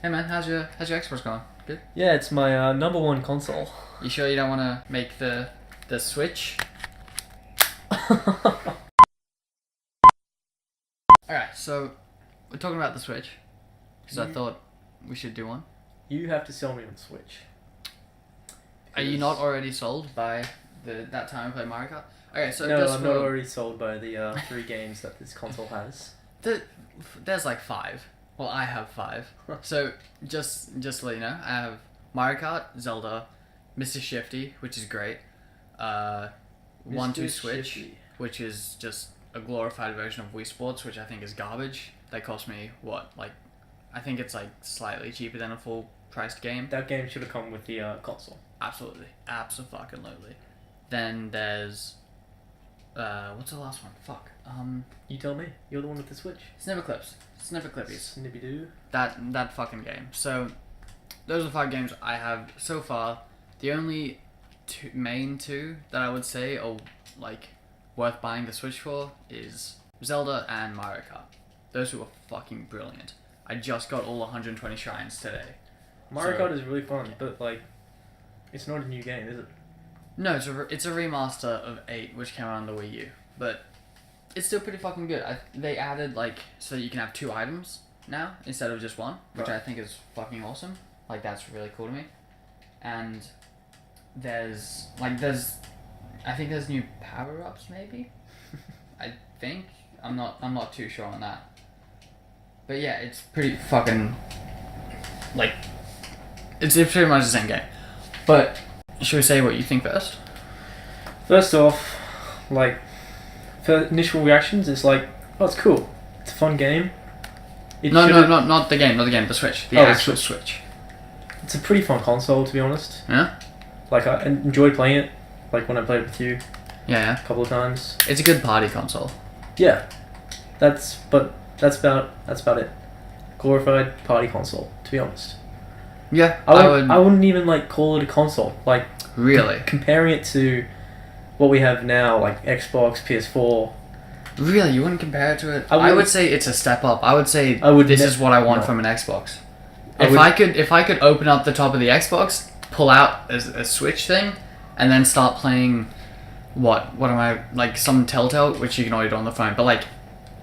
Hey man, how's your Xbox going? Good? Yeah, it's my number one console. You sure you don't want to make the Switch? Alright, so we're talking about the Switch. Because I thought we should do one. You have to sell me on Switch. Are you not already sold by that time we played Mario Kart? Okay, so no, I'm not already sold by the 3 games that this console has. There's like 5. Well, I have 5. So just to let you know, I have Mario Kart, Zelda, Mr. Shifty, which is great. 1-2 Switch, Shifty. which is just a glorified version of Wii Sports, which I think is garbage. They cost me I think it's like slightly cheaper than a full priced game. That game should have come with the console. Absolutely, absolutely. Then there's what's the last one? Fuck. You tell me. You're the one with the Switch. Snipperclips. Snipperclippies. Snippy-doo. That fucking game. So those are the 5 games I have so far. The only main two that I would say are like worth buying the Switch for is Zelda and Mario Kart. Those two are fucking brilliant. I just got all 120 shrines today. Mario Kart is really fun, but like, it's not a new game, is it? No, it's a remaster of 8, which came out on the Wii U, but it's still pretty fucking good. They added so that you can have 2 items now instead of just 1, which Right. I think is fucking awesome. Like, that's really cool to me. And there's I think there's new power-ups maybe. I think I'm not too sure on that. But yeah, it's pretty fucking it's pretty much the same game. But should we say what you think first? First off, for initial reactions, it's like, oh, it's cool. It's a fun game. Not the game, the Switch. The actual Switch. It's a pretty fun console, to be honest. Yeah? Like, I enjoyed playing it, like when I played it with you Yeah. a couple of times. It's a good party console. Yeah. That's about it. Glorified party console, to be honest. Yeah, I wouldn't even call it a console. Like, really? Comparing it to what we have now, like Xbox, PS4. Really, you wouldn't compare it to it? I would say it's a step up. I would say this is what I want from an Xbox. If I could open up the top of the Xbox, pull out a Switch thing, and then start playing what am I some Telltale, which you can already do on the phone, but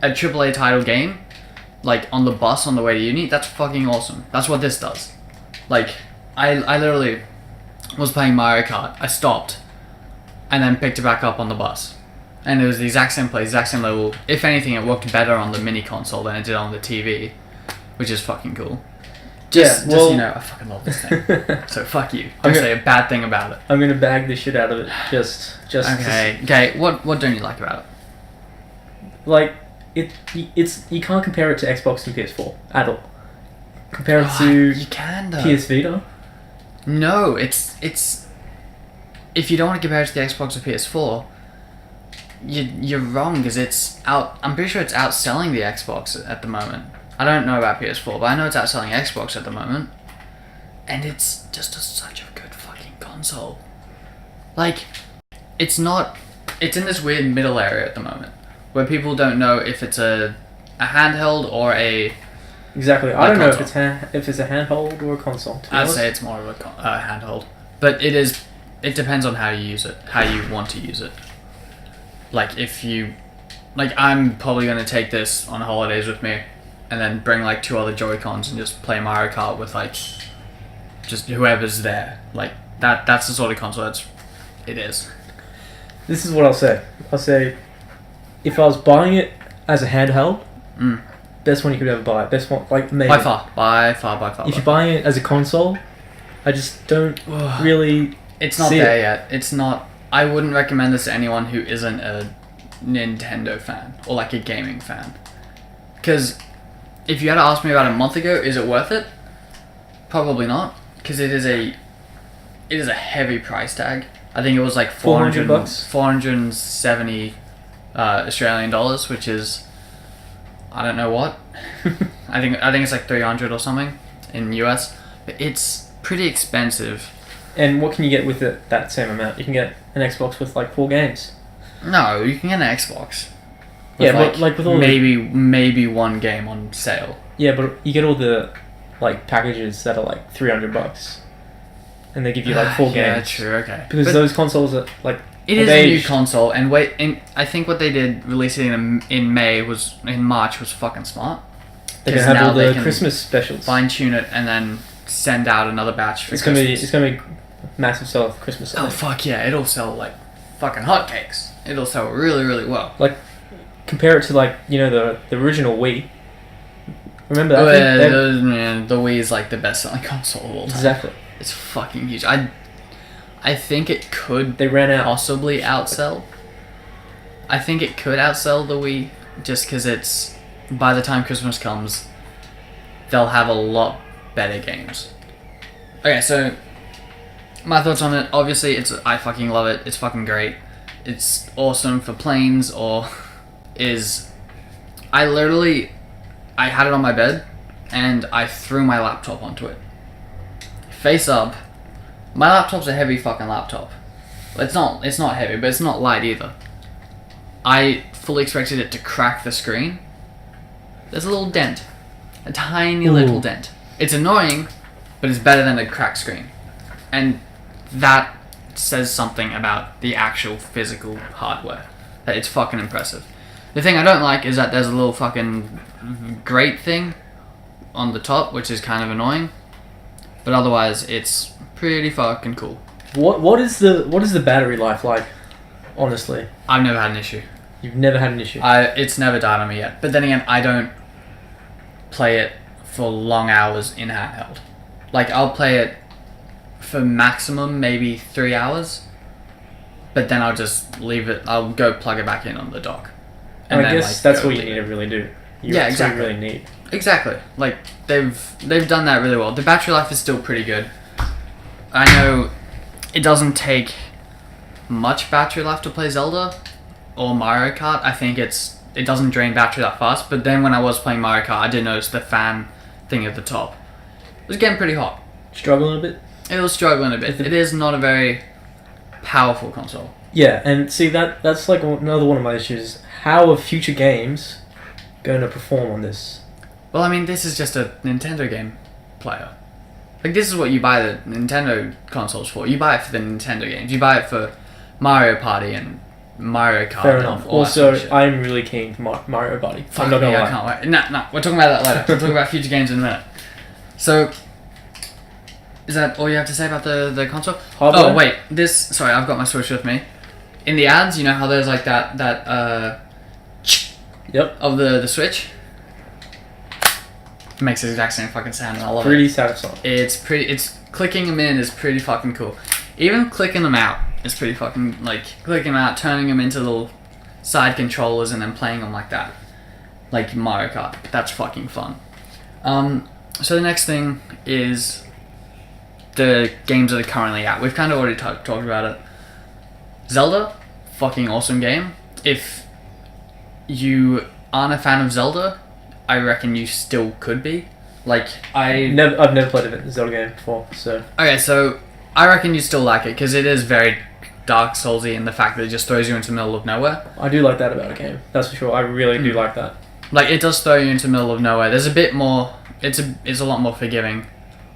a AAA title game, on the bus on the way to uni, that's fucking awesome. That's what this does. I literally was playing Mario Kart. I stopped, and then picked it back up on the bus. And it was the exact same place, exact same level. If anything, it worked better on the mini console than it did on the TV, which is fucking cool. Just I fucking love this thing. So fuck you. Don't say a bad thing about it. I'm gonna bag the shit out of it. Just Okay. What don't you like about it? It's you can't compare it to Xbox and PS4 at all. Compare it to you can though. PS Vita. No, it's if you don't want to compare it to the Xbox or PS4, you're wrong, because it's out. I'm pretty sure it's outselling the Xbox at the moment. I don't know about PS4, but I know it's outselling Xbox at the moment. And it's just such a good fucking console. It's in this weird middle area at the moment, where people don't know if it's a handheld or a... Exactly. I don't know if it's a handheld or a console. I'd say it's more of a handheld. But it depends on how you use it, how you want to use it. If you... I'm probably going to take this on holidays with me, and then bring 2 other Joy-Cons and just play Mario Kart with just whoever's there. That's the sort of console it is. This is what I'll say. I'll say, if I was buying it as a handheld, best one you could ever buy. Best one, maybe. By far. If you're buying it as a console, I just don't really. It's not there yet. It's not. I wouldn't recommend this to anyone who isn't a Nintendo fan or a gaming fan. Because if you had to ask me about it a month ago, is it worth it? Probably not, because it is a heavy price tag. I think it was $400, 470 Australian dollars, which is, I don't know what. I think it's 300 or something in US. But it's pretty expensive. And what can you get with that same amount? You can get an Xbox with 4 games. No, you can get an Xbox. Yeah, but with all maybe 1 game on sale. Yeah, but you get all the like packages that are like $300, and they give you like 4 games. Yeah, true. Okay. Because those consoles are like. It is a new console, and I think what they did releasing it in March was fucking smart. They can have all the Christmas specials. Fine tune it and then send out another batch for Christmas. It's gonna be massive sell for Christmas. Oh fuck yeah! It'll sell like fucking hotcakes. It'll sell really really well. Like compare it to like the original Wii. Remember that? The Wii is like the best selling console of all time. Exactly. It's fucking huge. I think it could. They ran out. Possibly outsell. I think it could outsell the Wii just because it's. By the time Christmas comes, they'll have a lot better games. Okay, so my thoughts on it. Obviously, I fucking love it. It's fucking great. It's awesome for planes I had it on my bed and I threw my laptop onto it. Face up. My laptop's a heavy fucking laptop. It's not heavy, but it's not light either. I fully expected it to crack the screen. There's a little dent. A tiny little dent. It's annoying, but it's better than a cracked screen. And that says something about the actual physical hardware. That it's fucking impressive. The thing I don't like is that there's a little fucking grate thing on the top, which is kind of annoying. But otherwise, it's pretty fucking cool. What is the battery life like? Honestly, I've never had an issue. You've never had an issue. It's never died on me yet. But then again, I don't play it for long hours in handheld. Like I'll play it for maximum maybe 3 hours, but then I'll just leave it. I'll go plug it back in on the dock. And I guess that's what you need to really do. Yeah, exactly. What you really need. Exactly. Like they've done that really well. The battery life is still pretty good. I know it doesn't take much battery life to play Zelda or Mario Kart. I think it doesn't drain battery that fast. But then when I was playing Mario Kart, I did notice the fan thing at the top. It was getting pretty hot. Struggling a bit? It was struggling a bit. It is not a very powerful console. Yeah, and see that's like another one of my issues. How are future games going to perform on this? Well, I mean, this is just a Nintendo game player. Like, this is what you buy the Nintendo consoles for. You buy it for the Nintendo games. You buy it for Mario Party and Mario Kart. Fair enough. Also, I'm really keen for Mario Party. Fuck I'm not gonna lie. I can't wait. No, we're talking about that later. We'll talk about future games in a minute. So, is that all you have to say about the console? Hardware? Oh, wait. Sorry, I've got my Switch with me. In the ads, you know how there's like that yep. Of the Switch? It makes the exact same fucking sound and I love it. Pretty satisfying. It's clicking them in is pretty fucking cool. Even clicking them out is pretty fucking, like, clicking them out, turning them into little side controllers and then playing them like that. Like Mario Kart. That's fucking fun. So the next thing is the games that are currently out. We've kind of already talked about it. Zelda, fucking awesome game. If you aren't a fan of Zelda, I reckon you still could be. Like, I've never played a Zelda game before, so... Okay, so I reckon you still like it, because it is very Dark Soulsy in the fact that it just throws you into the middle of nowhere. I do like that about a game, that's for sure. I really do like that. Like, it does throw you into the middle of nowhere. There's a bit more... It's a lot more forgiving.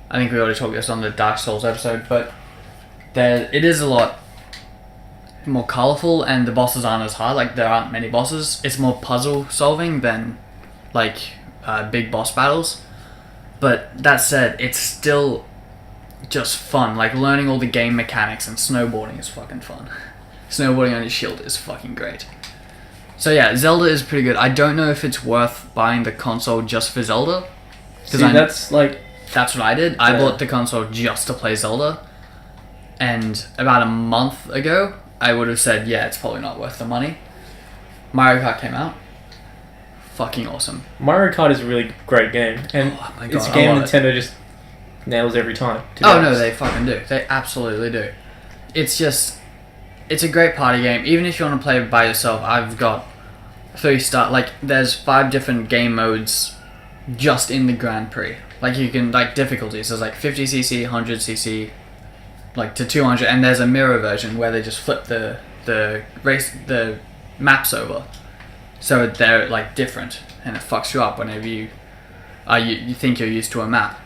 I think we already talked this on the Dark Souls episode, but it is a lot more colourful, and the bosses aren't as hard. Like, there aren't many bosses. It's more puzzle solving than, like, big boss battles. But that said, it's still just fun. Like, learning all the game mechanics and snowboarding is fucking fun. Snowboarding on your shield is fucking great. So yeah, Zelda is pretty good. I don't know if it's worth buying the console just for Zelda. See, that's what I did. I bought the console just to play Zelda. And about a month ago, I would have said, yeah, it's probably not worth the money. Mario Kart came out. Fucking awesome. Mario Kart is a really great game. And it's a game Nintendo just nails every time. Oh, no, they fucking do. They absolutely do. It's a great party game. Even if you want to play it by yourself, I've got 3 there's 5 different game modes just in the Grand Prix. Like, you can, like, difficulties. There's, like, 50cc, 100cc, like, to 200. And there's a mirror version where they just flip the maps over. So they're, like, different. And it fucks you up whenever you think you're used to a map.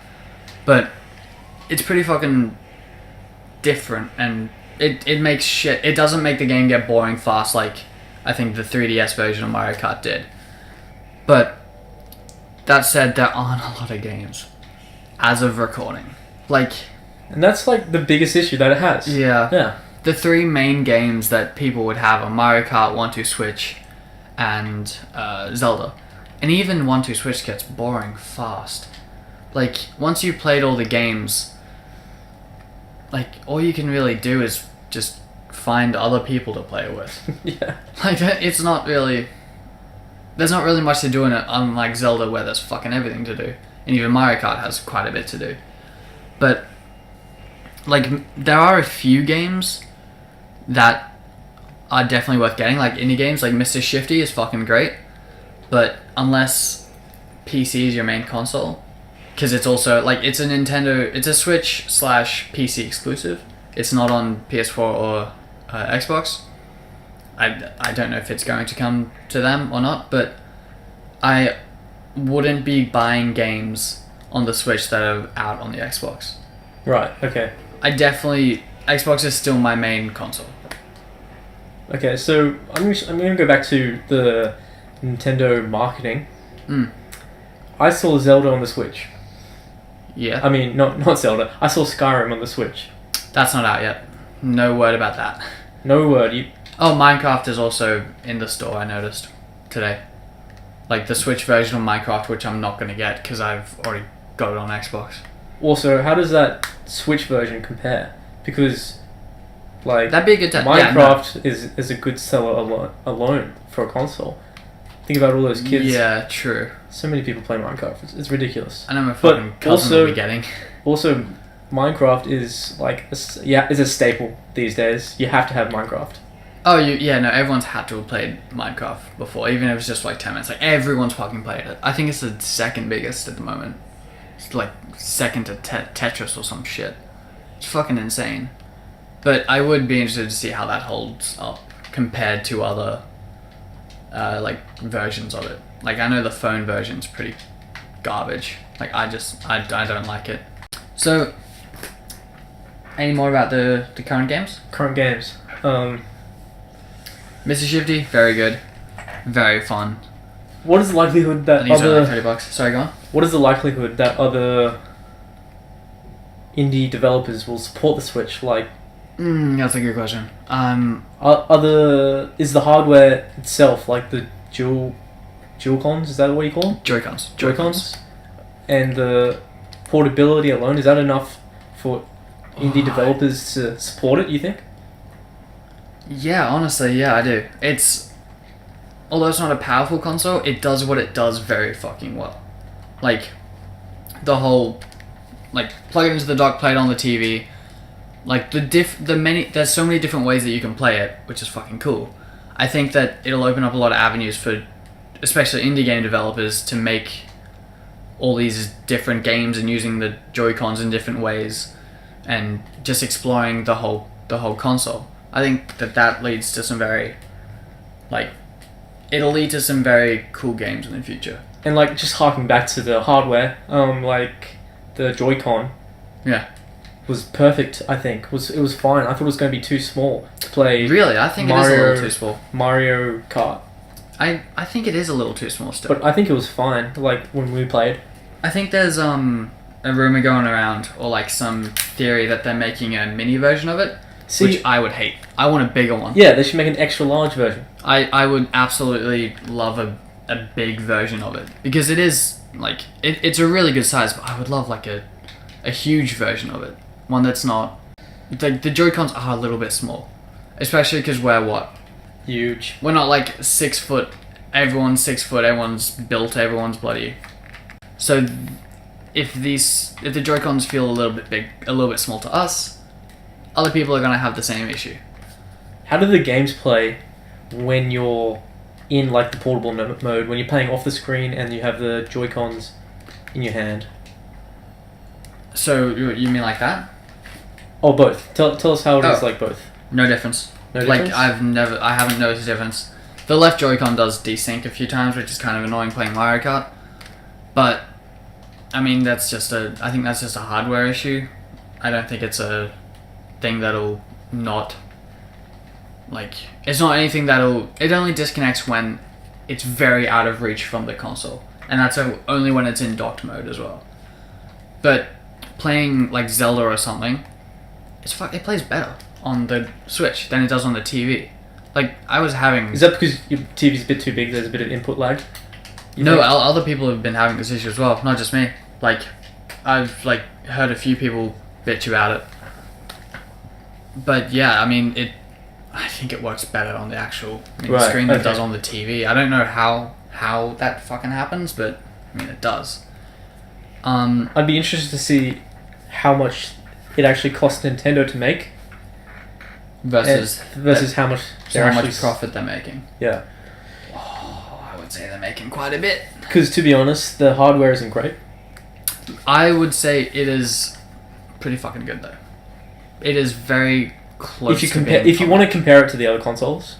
but it's pretty fucking different, and it makes shit. It doesn't make the game get boring fast like I think the 3DS version of Mario Kart did. But that said, there aren't a lot of games as of recording. Like, and that's like the biggest issue that it has. Yeah. Yeah. The three main games that people would have are Mario Kart, 1-2 Switch, and Zelda. And even 1-2 Switch gets boring fast. Like, once you've played all the games, like, all you can really do is just find other people to play it with. Yeah. Like, it's not really... There's not really much to do in it, unlike Zelda where there's fucking everything to do. And even Mario Kart has quite a bit to do. But, like, there are a few games that are definitely worth getting, like indie games, like Mr. Shifty is fucking great. But unless PC is your main console, because it's also, like, it's a Nintendo, it's a Switch/PC exclusive. It's not on PS4 or Xbox. I don't know if it's going to come to them or not, but I wouldn't be buying games on the Switch that are out on the Xbox. Right, okay. Xbox is still my main console. Okay, so I'm going to go back to the Nintendo marketing. I saw Zelda on the Switch. Yeah. I mean, not Zelda. I saw Skyrim on the Switch. That's not out yet. No word about that. No word. Oh, Minecraft is also in the store, I noticed today. Like the Switch version of Minecraft, which I'm not going to get because I've already got it on Xbox. Also, how does that Switch version compare? Because, like, that'd be a good Minecraft is a good seller alone for a console. Think about all those kids. Yeah, true. So many people play Minecraft. It's ridiculous. I know my fucking cousin will be getting. Also, Minecraft is like is a staple these days. You have to have Minecraft. Oh, no, everyone's had to have played Minecraft before, even if it's just like 10 minutes. Like, everyone's fucking played it. I think it's the second biggest at the moment. It's like second to Tetris or some shit. It's fucking insane. But I would be interested to see how that holds up compared to other like versions of it. Like, I know the phone version's pretty garbage. Like, I don't like it. So, any more about the current games? Current games. Mr. Shifty, very good. Very fun. What is the likelihood that these are like $30? Sorry, go on. What is the likelihood that other indie developers will support the Switch? Like, that's a good question. Is the hardware itself, like the Joy-Cons, is that what you call them? Joy-Cons. And the portability alone, is that enough for indie developers to support it, you think? Yeah, honestly, yeah, I do. Although it's not a powerful console, it does what it does very fucking well. Like, the whole, like, plug it into the dock, play it on the TV. Like, there's so many different ways that you can play it, which is fucking cool. I think that it'll open up a lot of avenues for, especially indie game developers, to make all these different games and using the Joy-Cons in different ways, and just exploring the whole console. I think that leads to some very, like, it'll lead to some very cool games in the future. And, like, just harking back to the hardware, like, the Joy-Con. Yeah. Was perfect, I think. It was fine. I thought it was going to be too small to play. Really? I think it is a little too small. Mario Kart. I think it is a little too small still. But I think it was fine, like, when we played. I think there's, a rumor going around, or, like, some theory that they're making a mini version of it. Which I would hate. I want a bigger one. Yeah, they should make an extra large version. I would absolutely love a big version of it. Because it is, like, it's a really good size, but I would love, like, a huge version of it. One that's not... The Joy-Cons are a little bit small. Especially because we're what? Huge. We're not, like, 6 foot. Everyone's 6 foot, everyone's built, everyone's bloody. So, if the Joy-Cons feel a little bit big, a little bit small to us... Other people are going to have the same issue. How do the games play when you're in, like, the portable mode, when you're playing off the screen and you have the Joy-Cons in your hand? So, you mean like that? Or both. Tell us how it is like both. No difference. No difference? Like, I haven't noticed a difference. The left Joy-Con does desync a few times, which is kind of annoying playing Mario Kart. But I mean, I think that's just a hardware issue. I don't think it's a thing that'll not, like, it's not anything it only disconnects when it's very out of reach from the console. And that's only when it's in docked mode as well. But playing, like, Zelda or something, it plays better on the Switch than it does on the TV. Like, I was having... Is that because your TV's a bit too big, there's a bit of input lag? No, other people have been having this issue as well, not just me. Like, I've, like, heard a few people bitch about it. But yeah, I mean, I think it works better on the actual screen than it does on the TV. I don't know how that fucking happens, but I mean, it does. I'd be interested to see how much it actually costs Nintendo to make versus how much profit they're making. Yeah. Oh, I would say they're making quite a bit. Because to be honest, the hardware isn't great. I would say it is pretty fucking good though. It is very close. If you want to compare it to the other consoles,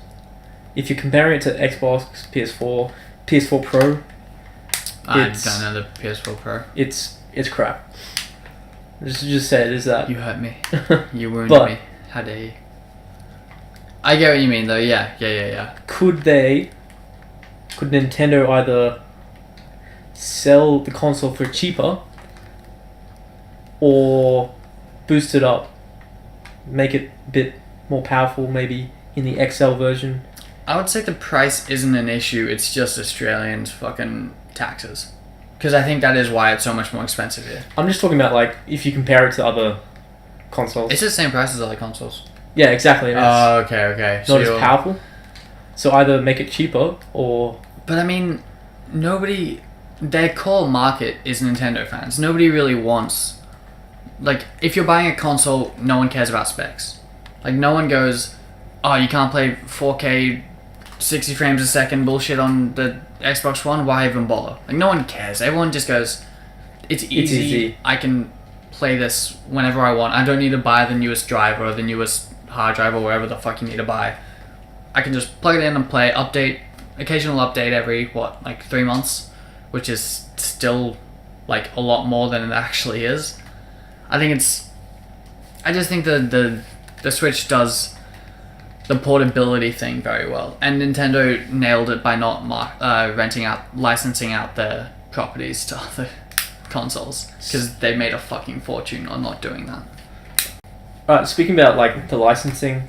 if you're comparing it to Xbox, PS4, PS4 Pro, I don't know the PS4 Pro. It's crap. Just say it is that. You hurt me. You wounded me. How dare you? I get what you mean though. Yeah. Could Nintendo either sell the console for cheaper or boost it up, make it a bit more powerful, maybe in the XL version? I would say the price isn't an issue. It's just Australians' fucking taxes. Because I think that is why it's so much more expensive here. I'm just talking about, like, if you compare it to other consoles. It's the same price as other consoles. Yeah, exactly. Oh, okay. Not as powerful. So either make it cheaper or... But I mean, their core market is Nintendo fans. Nobody really wants... Like, if you're buying a console, no one cares about specs. Like, no one goes, oh, you can't play 4K 60 frames a second bullshit on the Xbox One, why even bother? Like, no one cares. Everyone just goes, it's easy. I can play this whenever I want. I don't need to buy the newest driver or the newest hard drive or whatever the fuck you need to buy. I can just plug it in and play, occasional update every, 3 months, which is still, like, a lot more than it actually is. I just think the Switch does the portability thing very well, and Nintendo nailed it by not licensing out their properties to other consoles, because they made a fucking fortune on not doing that. Alright, speaking about, like, the licensing,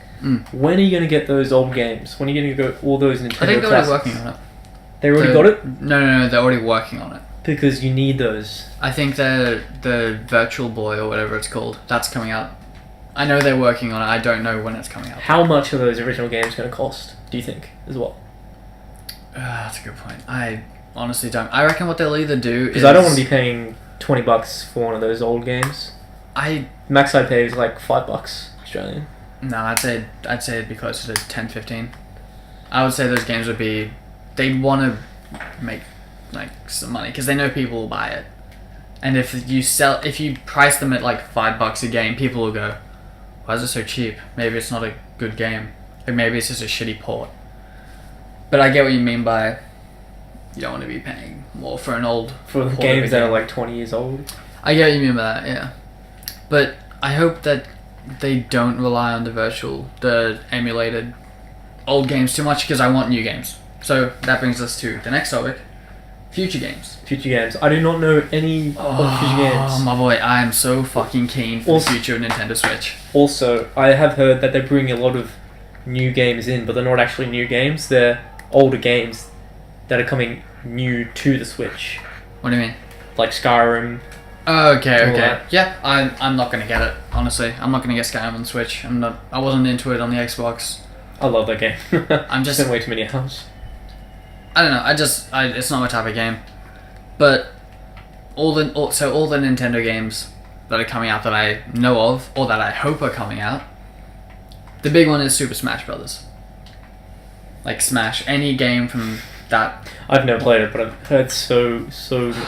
when are you going to get those old games? When are you going to get all those Nintendo classics? I think they're already working on it. They already got it? No, they're already working on it. Because you need those. I think the Virtual Boy or whatever it's called, that's coming out. I know they're working on it. I don't know when it's coming out. How much are those original games going to cost, do you think, as well? That's a good point. I honestly don't. I reckon what they'll either do is... Because I don't want to be paying $20 for one of those old games. Max I pay is like $5 Australian. No, I'd say it'd be closer to 10, 15. I would say those games would be... They'd want to make, like, some money, because they know people will buy it. And if you price them at like $5 a game, people will go, why is it so cheap? Maybe it's not a good game. Like, maybe it's just a shitty port. But I get what you mean by you don't want to be paying more for an old... For games that are like 20 years old. I get what you mean by that, yeah. But I hope that they don't rely on the emulated old games too much, because I want new games. So that brings us to the next topic. Future games. I do not know any of future games. Oh my boy, I am so fucking keen for the future of Nintendo Switch. Also, I have heard that they're bringing a lot of new games in, but they're not actually new games. They're older games that are coming new to the Switch. What do you mean? Like Skyrim. Oh, okay. Yeah, I'm not gonna get it, honestly. I'm not gonna get Skyrim on the Switch. I wasn't into it on the Xbox. I love that game. I'm just... spent way too many hours. I don't know. It's not my type of game. But all the Nintendo games that are coming out that I know of, or that I hope are coming out, the big one is Super Smash Brothers. Like Smash, any game from that. I've never played it, but I've heard so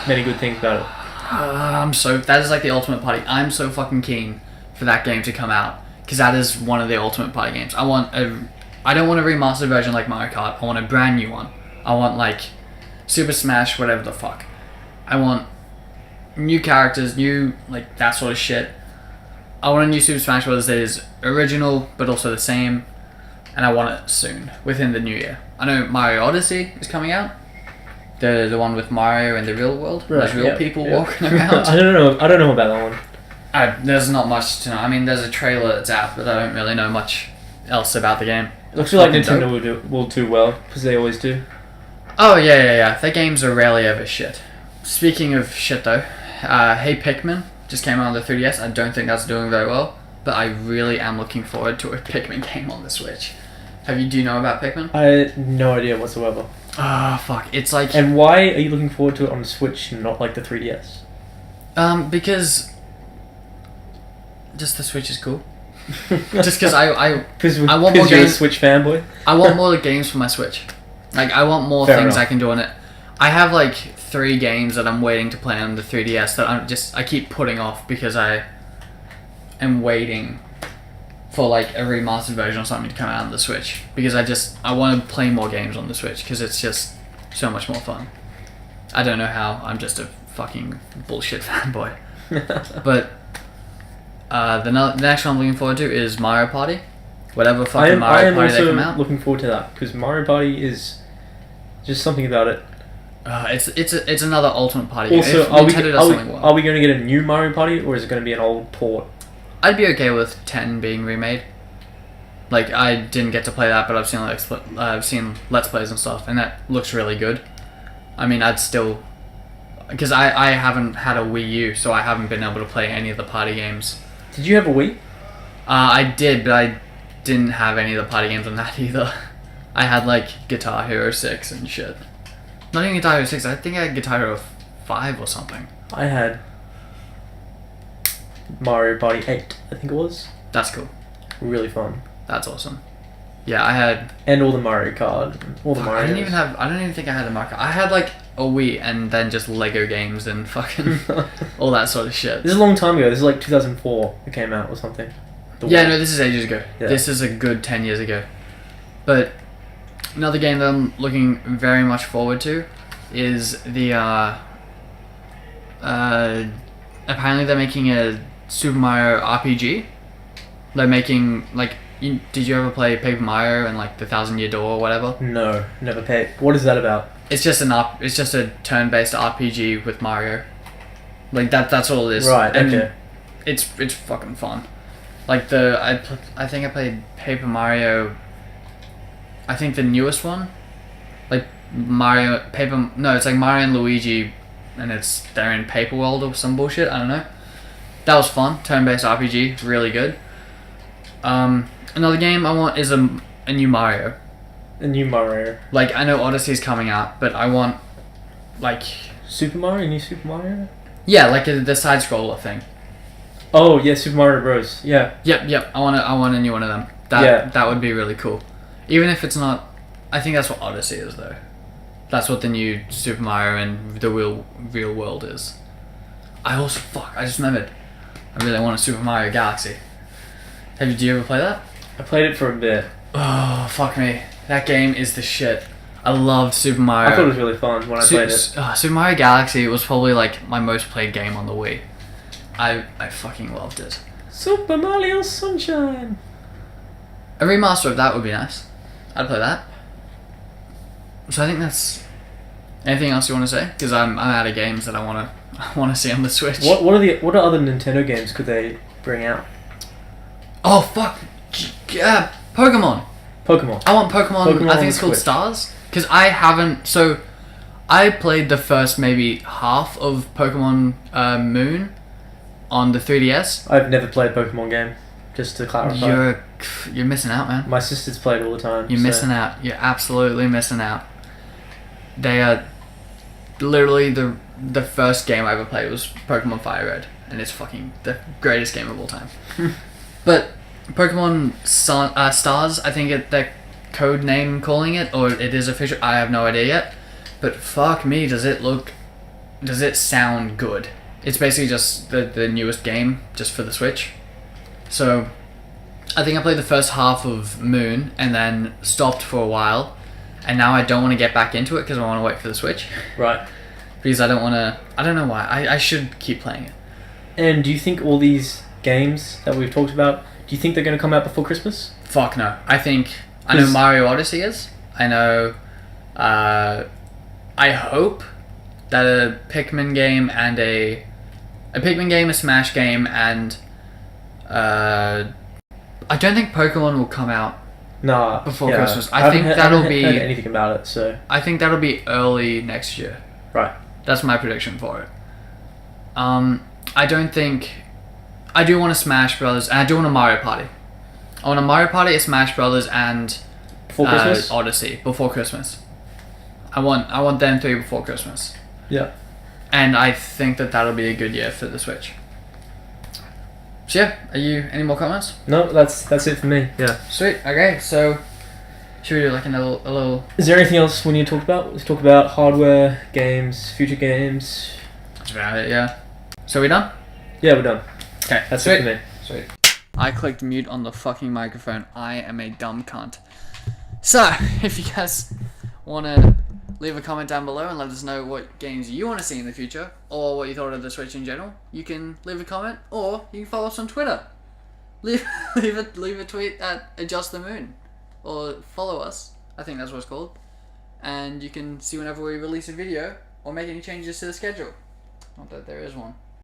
many good things about it. That is like the ultimate party. I'm so fucking keen for that game to come out, because that is one of the ultimate party games. I don't want a remastered version like Mario Kart. I want a brand new one. I want, like, Super Smash, whatever the fuck. I want new characters, new like that sort of shit. I want a new Super Smash Bros. That is original but also the same, and I want it soon, within the new year. I know Mario Odyssey is coming out. The one with Mario in the real world. Right, there's real people walking around. I don't know about that one. There's not much to know. I mean, there's a trailer that's out, but I don't really know much else about the game. It looks like Nintendo will do well, because they always do. Oh, yeah. Their games are rarely ever shit. Speaking of shit, though, Hey Pikmin just came out on the 3DS. I don't think that's doing very well, but I really am looking forward to a Pikmin game on the Switch. Do you know about Pikmin? I had no idea whatsoever. Ah, fuck. It's like... And why are you looking forward to it on the Switch and not like the 3DS? Because... Just the Switch is cool. Just because I want more games. You're a Switch fanboy? I want more games for my Switch. Like, I want more things I can do on it. I have like 3 games that I'm waiting to play on the 3DS that I keep putting off because I am waiting for like a remastered version or something to come out on the Switch, because I want to play more games on the Switch because it's just so much more fun. I don't know how. I'm just a fucking bullshit fanboy. But the next one I'm looking forward to is Mario Party. Whatever fucking Mario Party they come out. I am also looking forward to that, because Mario Party is just something about it. It's another Ultimate Party game. Also, are we going to get a new Mario Party, or is it going to be an old port? I'd be okay with 10 being remade. Like, I didn't get to play that, but I've seen Let's Plays and stuff, and that looks really good. I mean, I'd still... Because I haven't had a Wii U, so I haven't been able to play any of the party games. Did you have a Wii? I did, but I didn't have any of the party games on that either. I had, like, Guitar Hero 6 and shit. Not even Guitar Hero 6, I think I had Guitar Hero 5 or something. I had Mario Party 8, I think it was. That's cool. Really fun. That's awesome. Yeah, I had... And all the Mario Kart. All the Mario. I don't even think I had a Mario Kart. I had, like, a Wii and then just Lego games and fucking all that sort of shit. This is a long time ago. This is like 2004 it came out or something. Yeah, no, this is ages ago. Yeah. This is a good 10 years ago. But another game that I'm looking very much forward to is the... apparently they're making a Super Mario RPG. They're making, like... did you ever play Paper Mario and like the 1,000-Year Door or whatever? No, never played. What is that about? It's just a turn-based RPG with Mario. Like that's all it is. Right. And okay. It's fucking fun. Like I think I played Paper Mario. I think the newest one, like it's like Mario and Luigi, and they're in Paper World or some bullshit. I don't know. That was fun. Turn-based RPG, really good. Another game I want is a new Mario. A new Mario. Like, I know Odyssey's coming out, but I want, like... Super Mario? New Super Mario? Yeah, like the side-scroller thing. Oh, yeah, Super Mario Bros. Yeah. Yep. I want a new one of them. That would be really cool. Even if it's not... I think that's what Odyssey is, though. That's what the new Super Mario and the real world is. I just remembered. I really want a Super Mario Galaxy. Do you ever play that? I played it for a bit. Oh, fuck me. That game is the shit. I loved Super Mario. I thought it was really fun when I played it. Super Mario Galaxy was probably like my most played game on the Wii. I fucking loved it. Super Mario Sunshine. A remaster of that would be nice. I'd play that. So I think that's... Anything else you want to say? Because I'm out of games that I want to see on the Switch. What are other Nintendo games could they bring out? Oh fuck! Yeah, Pokemon. I want Pokemon. I think it's called Stars. Because I haven't. So, I played the first maybe half of Pokemon Moon on the 3DS. I've never played a Pokemon game. Just to clarify. You're missing out, man. My sisters play it all the time. You're missing out. You're absolutely missing out. They are literally the first game I ever played was Pokemon Fire Red, and it's fucking the greatest game of all time. But Pokemon Stars, I think their code name calling it, or it is official. I have no idea yet. But fuck me, does it sound good? It's basically just the newest game, just for the Switch. So, I think I played the first half of Moon, and then stopped for a while. And now I don't want to get back into it, because I want to wait for the Switch. Right. because I don't want to. I don't know why. I should keep playing it. And do you think all these games that we've talked about, do you think they're going to come out before Christmas? Fuck no. I know Mario Odyssey is. I know. I hope that a Pikmin game and a Smash game, and I don't think Pokemon will come out before Christmas. I haven't heard anything about it, so I think that'll be early next year. Right. That's my prediction for it. I don't think. I do want a Smash Brothers, and I do want a Mario Party. I want a Mario Party, a Smash Brothers, and before Christmas? Odyssey before Christmas. I want them three before Christmas. Yeah. And I think that'll be a good year for the Switch. So yeah, are you any more comments? No, that's it for me. Yeah. Sweet. Okay, so should we do like a little? Is there anything else we need to talk about? Let's talk about hardware, games, future games. That's about it. Yeah. So we done? Yeah, we're done. Okay, that's sweet. it for me. Sweet. I clicked mute on the fucking microphone. I am a dumb cunt. So if you guys want to leave a comment down below and let us know what games you want to see in the future, or what you thought of the Switch in general, you can leave a comment, or you can follow us on Twitter. Leave a tweet at Adjust the Moon, or follow us. I think that's what it's called, and you can see whenever we release a video or make any changes to the schedule. Not that there is one.